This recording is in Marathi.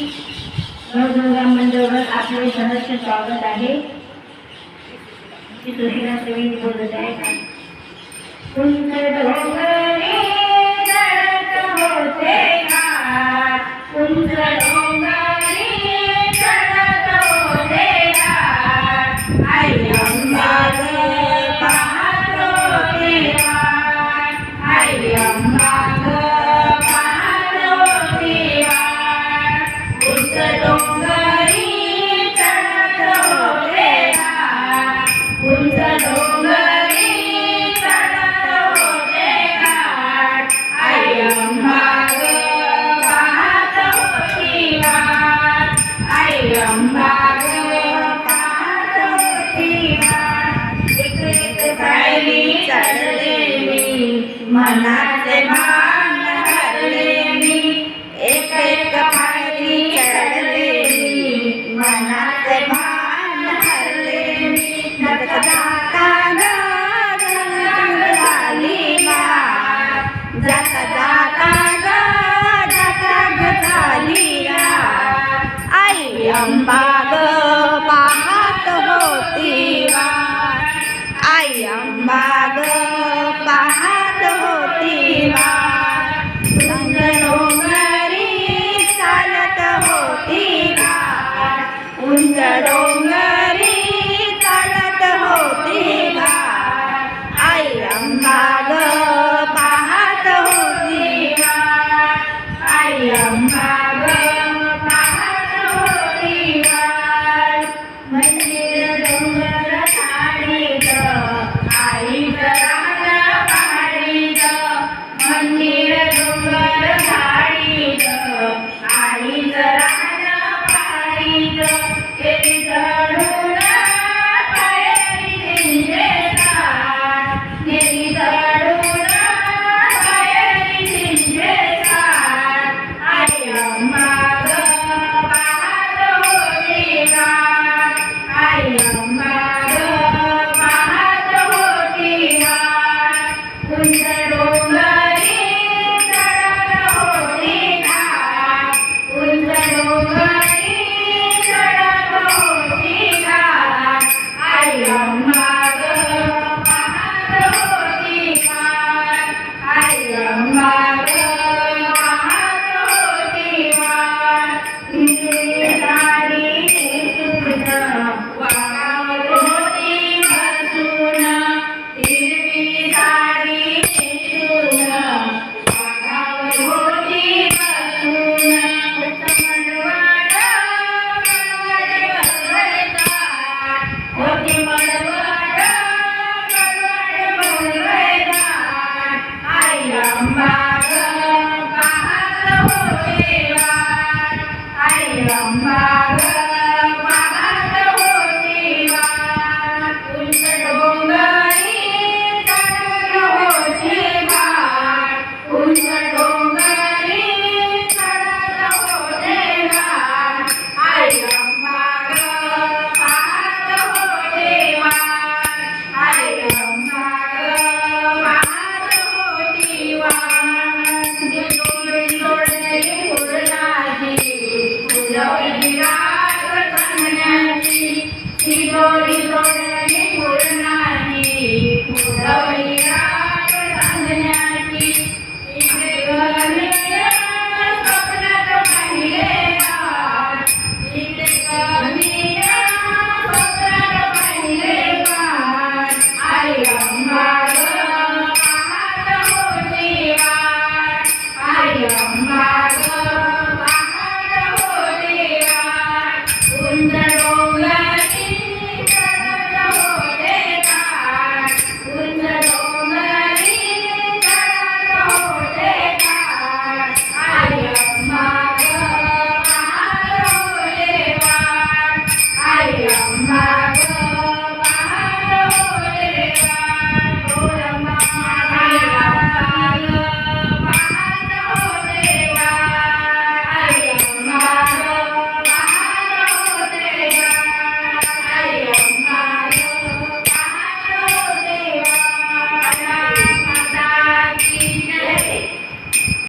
नवदुर्गा मंडळवर आपले सहर्ष स्वागत आहे. मी सुशीला प्रवीण बोलत आहे. उंच डोंगरे चढत होते घाट, उंच डोंगरे चढत होते घाट, आई अंबा ग पाहत होती वाट, आई अंबा ग पाहत होती वाट. उंच डोंगरी चढत होते घाट, उंच डोंगरी चढत होते घाट, आई अंबा ग पाहत होती वाट, आई अंबा ग पाहत होती वाट. एक एक पायरी चढले मी, मनाचे भान हरले मी, एक एक पायरी चढले मी, मनाचे भान हरले मी. जाता ग झाली रात, जाता जाता ग झाली रात, आई अंबा ग पाहत होती वाट, आई अंबा ग पाहत होती वाट. उंच डोंगरी चालत होती घाट, उंच डोंगरी चालत होती घाट, आई अंबा ग पाहत होती वाट, आई अंबा ग पाहत होती वाट. मंदिर डोंगर झाडीत, आईचं रान पहाडीत, मंदिर डोंगर झाडीत, आईचं रान पहाडीत. केली चढून पायरी झिंजेसाठ, केली चढून पायरी झिंजेसाठ, आई अंबा ग पाहत होती वाट, आई अंबा ग पाहत होती वाट. उंच डोंगरी चढत होती घाट, उंच डोंगरी चढत होती घाट, आई अंबा ग पाहत होती वाट, आई अंबा ग पाहत होती वाट. हिरवी साडी नेसून वाघावर होती बसून, हिरवी साडी नेसून वाघावर होती बसून. मडवड होती मडवड भरवतात, आई अंबा ग पाहत होती वाट, आई अंबा ग पाहत होती वाट. उंच डोंगरी चढत होती घाट, उंच डोंगरी चढत होते घाट, आई अंबा ग पाहत होती वाट, आई अंबा ग पाहत होती वाट. दोरी सोडली फुलाची, फुलवली रात कण्याची, ती दोरी